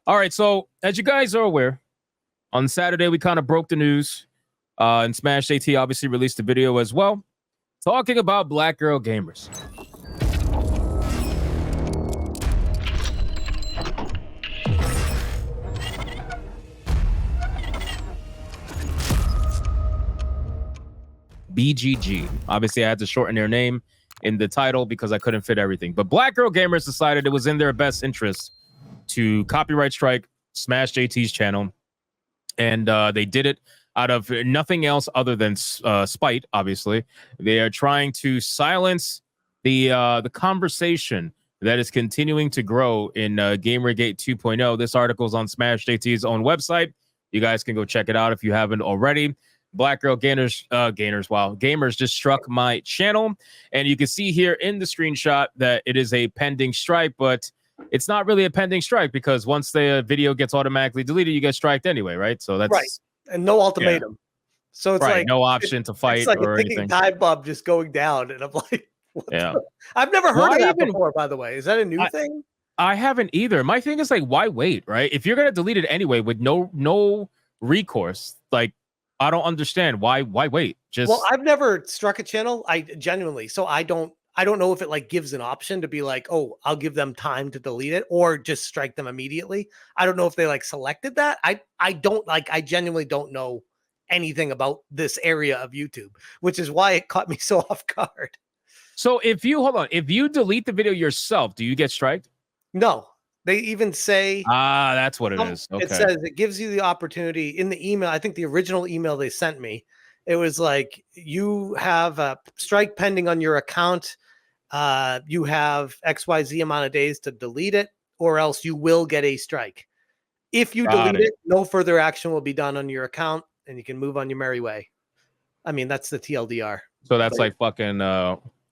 All right, so as you guys are aware, on Saturday we kind of broke the news, and SmashJT obviously released a video as well, talking about black girl gamers. BGG. Obviously, I had to shorten their name in the title because I couldn't fit everything. But black girl gamers decided it was in their best interest to copyright strike SmashJT's channel, and they did it out of nothing else other than spite. Obviously, they are trying to silence the conversation that is continuing to grow in Gamergate 2.0. This article is on SmashJT's own website. You guys can go check it out if you haven't already. Black girl gamers just struck my channel, and you can see here in the screenshot that it is a pending strike, but it's not really a pending strike because once the video gets automatically deleted, you get striked anyway, right? So that's right, and no ultimatum. Yeah. So it's right, like no option to fight it's like or a ticking anything. time bomb just going down, and I'm like, yeah, I've never heard of that before. By the way, is that a new thing? I haven't either. My thing is like, why wait, right? If you're gonna delete it anyway with no recourse, like. I don't understand why wait. Well, I've never struck a channel. I genuinely, so I don't know if it like gives an option to be like, oh, I'll give them time to delete it or just strike them immediately. I don't know if they like selected that. I don't like, I genuinely don't know anything about this area of YouTube, which is why it caught me so off guard. So if you delete the video yourself, do you get striked? No. They even say, that's what it is. Okay. It says it gives you the opportunity in the email. I think the original email they sent me, it was like, you have a strike pending on your account. You have XYZ amount of days to delete it, or else you will get a strike. If you delete it, no further action will be done on your account, and you can move on your merry way. I mean, that's the TLDR. So that's like fucking,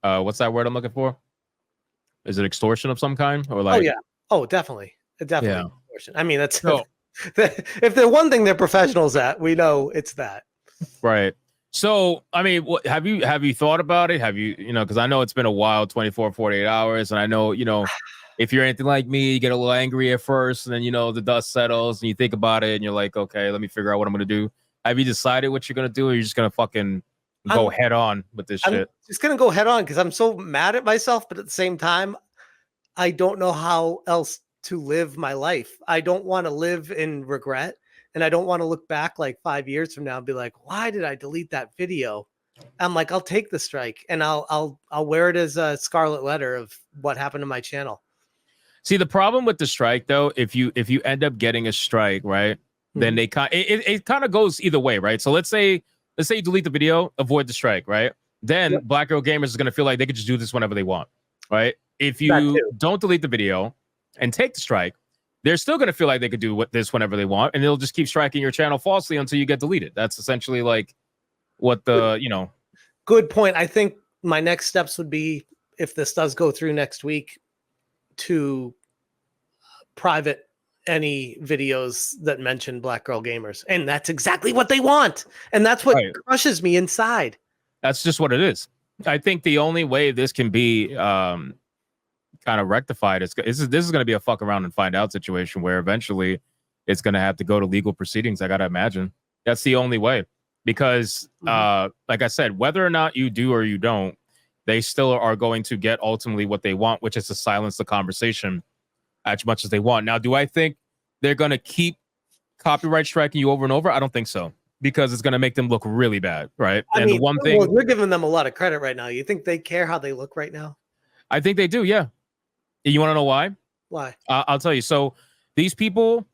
what's that word I'm looking for? Is it extortion of some kind? Or like, oh, yeah. Oh, definitely. Definitely. Yeah. I mean, that's if they're one thing they're professionals at, we know it's that. Right. So, I mean, have you thought about it? Have you, because I know it's been a while, 24, 48 hours. And I know, if you're anything like me, you get a little angry at first and then, the dust settles and you think about it and you're like, okay, let me figure out what I'm going to do. Have you decided what you're going to do? Or you're just going to fucking go head on with this shit? I'm just going to go head on because I'm so mad at myself. But at the same time, I don't know how else to live my life. I don't want to live in regret, and I don't want to look back like 5 years from now and be like, why did I delete that video? I'm like, I'll take the strike and I'll wear it as a scarlet letter of what happened to my channel. See, the problem with the strike though, if you end up getting a strike, right, then they it kind of goes either way, right? So let's say you delete the video, avoid the strike, right? Then Black Girl Gamers is going to feel like they could just do this whenever they want, right? If you don't delete the video and take the strike, they're still going to feel like they could do this whenever they want, and they'll just keep striking your channel falsely until you get deleted. That's essentially like what the, Good point. I think my next steps would be, if this does go through next week, to private any videos that mention Black Girl Gamers. And that's exactly what they want. And that's what crushes me inside. That's just what it is. I think the only way this can be kind of rectified is this is going to be a fuck around and find out situation where eventually it's going to have to go to legal proceedings. I got to imagine that's the only way, because like I said, whether or not you do or you don't, they still are going to get ultimately what they want, which is to silence the conversation as much as they want. Now, do I think they're going to keep copyright striking you over and over? I don't think so, because it's going to make them look really bad, right? I mean, the one thing, we're giving them a lot of credit right now. You think they care how they look right now? I think they do, yeah. You want to know why? Why? I'll tell you. So these people,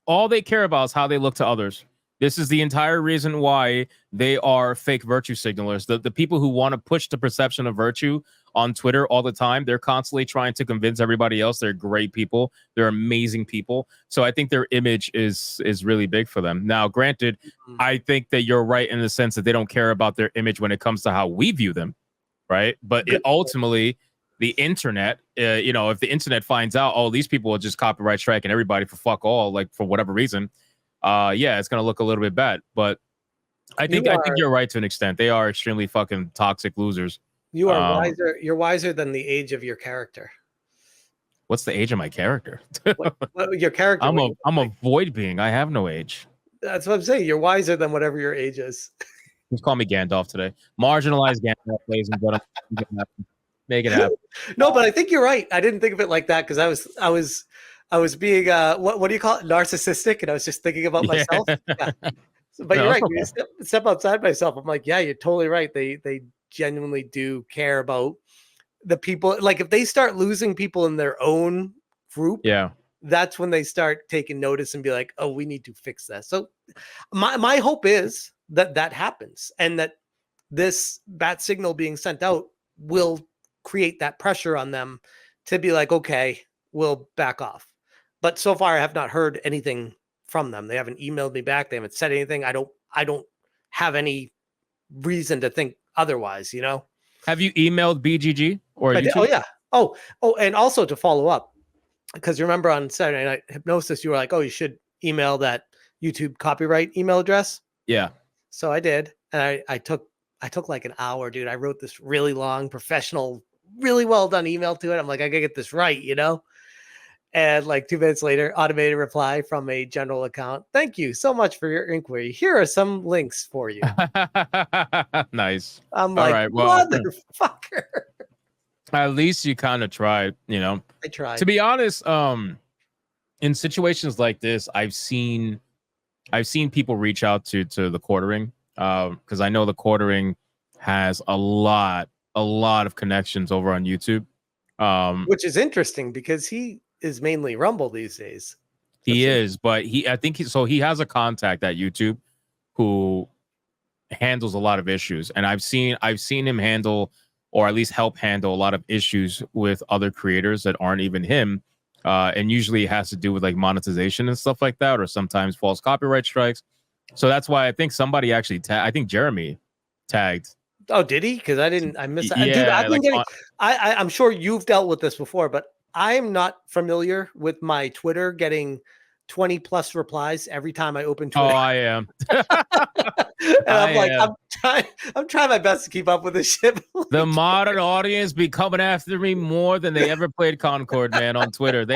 all they care about is how they look to others. This is the entire reason why they are fake virtue signalers. The people who want to push the perception of virtue on Twitter all the time, they're constantly trying to convince everybody else they're great people. They're amazing people. So I think their image is really big for them. Now, granted, I think that you're right in the sense that they don't care about their image when it comes to how we view them, right? But ultimately, the internet, if the internet finds out, oh, these people are just copyright striking everybody for fuck all, like for whatever reason, it's gonna look a little bit bad. But I think you're right to an extent. They are extremely fucking toxic losers. You are wiser. You're wiser than the age of your character. What's the age of my character? What your character? I'm a void being. I have no age. That's what I'm saying. You're wiser than whatever your age is. Just call me Gandalf today. Marginalized Gandalf, ladies and gentlemen. Make it happen. No, but I think you're right. I didn't think of it like that because I was being what do you call it? Narcissistic, and I was just thinking about myself. Yeah. But No, you're right. okay. Step outside myself. I'm like, yeah, you're totally right. They genuinely do care about the people. Like if they start losing people in their own group, Yeah. that's when they start taking notice and be like, oh, we need to fix that. So my hope is that that happens and that this bat signal being sent out will create that pressure on them to be like, okay, we'll back off. But so far I have not heard anything from them. They haven't emailed me back. They haven't said anything. I don't have any reason to think otherwise, you know? Have you emailed BGG or YouTube? Oh yeah. Oh, and also to follow up, because remember on Saturday Night Hypnosis, you were like, oh, you should email that YouTube copyright email address. Yeah. So I did. And I took like an hour, dude. I wrote this really long, professional, really well done email to it. I'm like, I gotta get this right, you know? And like 2 minutes later, automated reply from a general account. Thank you so much for your inquiry. Here are some links for you. Nice. I'm All like, right, well, motherfucker. at least you kind of tried, you know. I tried. To be honest, in situations like this, I've seen people reach out to the quartering, because I know the quartering has a lot of connections over on YouTube. Which is interesting because he is mainly Rumble these days. He is, but I think he has a contact at YouTube who handles a lot of issues, and I've seen him handle, or at least help handle, a lot of issues with other creators that aren't even him, and usually it has to do with like monetization and stuff like that, or sometimes false copyright strikes. So that's why I think somebody actually I think Jeremy tagged. Oh, did he? Because I missed that. Yeah, Dude, I've been like getting. I'm sure you've dealt with this before, but I'm not familiar with my Twitter getting 20 plus replies every time I open Twitter. Oh, I am. And I'm like, I'm trying my best to keep up with this shit. The modern audience be coming after me more than they ever played Concord, man, on Twitter.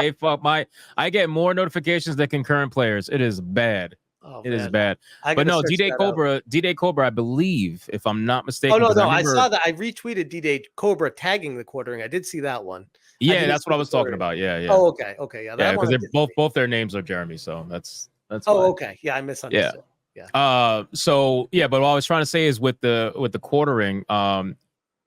I get more notifications than concurrent players. It is bad. Oh, it is bad. But no, D-Day Cobra, I believe, if I'm not mistaken. Oh, no, I saw that. I retweeted D-Day Cobra tagging the quartering. I did see that one. Yeah, that's what I was talking about. Yeah. Oh, okay. Yeah, because they're both their names are Jeremy, so that's oh, fine. okay. Yeah, I misunderstood. Yeah. So yeah, but what I was trying to say is with the quartering,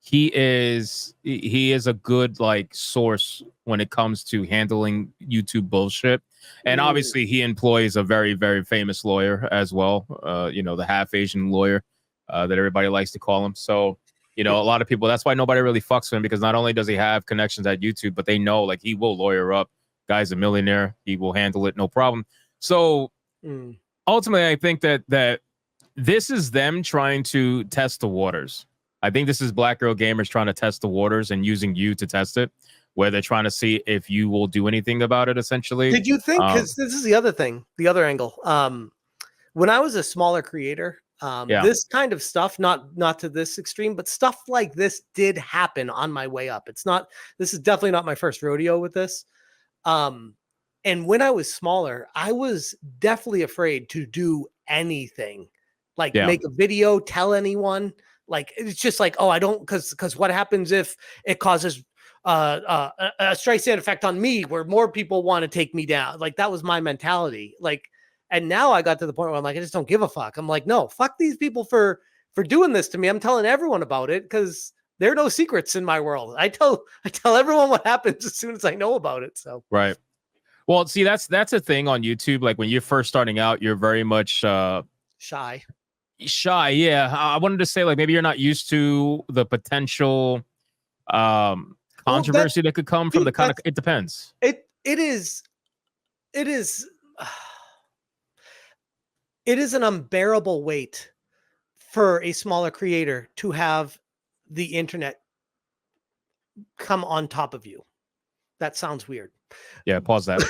he is a good like source when it comes to handling YouTube bullshit. And obviously he employs a very, very famous lawyer as well. The half Asian lawyer that everybody likes to call him. So, a lot of people, that's why nobody really fucks with him, because not only does he have connections at YouTube, but they know like he will lawyer up. Guy's a millionaire. He will handle it. No problem. So ultimately, I think that this is them trying to test the waters. I think this is Black Girl Gamers trying to test the waters and using you to test it, where they're trying to see if you will do anything about it, essentially. Did you think, because this is the other thing, the other angle. When I was a smaller creator, this kind of stuff, not to this extreme, but stuff like this did happen on my way up. This is definitely not my first rodeo with this. And when I was smaller, I was definitely afraid to do anything, like make a video, tell anyone. Like, it's just like, oh, I don't, because what happens if it causes a Streisand effect on me, where more people want to take me down? Like, that was my mentality. Like, and now I got to the point where I'm like, I just don't give a fuck. I'm like, no, fuck these people for doing this to me. I'm telling everyone about it, because there are no secrets in my world. I tell everyone what happens as soon as I know about it. So right. Well, see, that's a thing on YouTube. Like when you're first starting out, you're very much shy. Yeah. I wanted to say, like, maybe you're not used to the potential controversy that could come from the kind of, it depends. It is an unbearable weight for a smaller creator to have the internet come on top of you. That sounds weird. Yeah, pause that.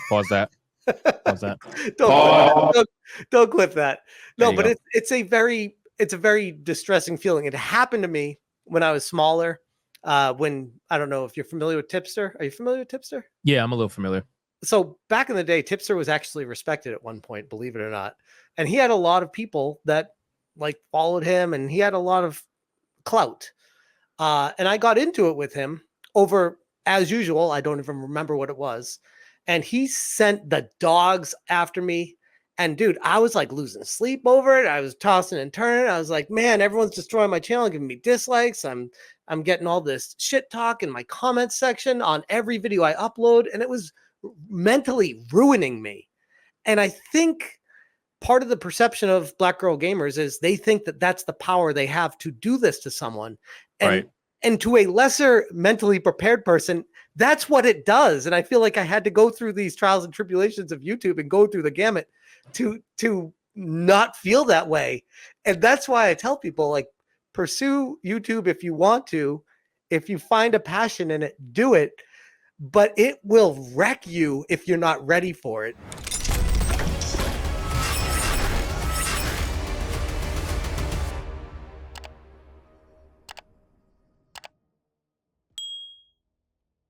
Pause that. Pause that. Don't clip that. No, but it's a very distressing feeling. It happened to me when I was smaller. when I don't know if you're familiar with Tipster. Are you familiar with Tipster? Yeah, I'm a little familiar. So back in the day, Tipster was actually respected at one point, believe it or not. And he had a lot of people that like followed him, and he had a lot of clout. And I got into it with him over, as usual, I don't even remember what it was. And he sent the dogs after me. And dude, I was like losing sleep over it. I was tossing and turning. I was like, man, everyone's destroying my channel, giving me dislikes. I'm getting all this shit talk in my comment section on every video I upload. And it was mentally ruining me. And I think part of the perception of Black Girl Gamers is they think that that's the power they have to do this to someone. And, Right. and to a lesser mentally prepared person, that's what it does. And I feel like I had to go through these trials and tribulations of YouTube and go through the gamut to not feel that way. And that's why I tell people, like, pursue YouTube if you want to. If you find a passion in it, do it. But it will wreck you if you're not ready for it.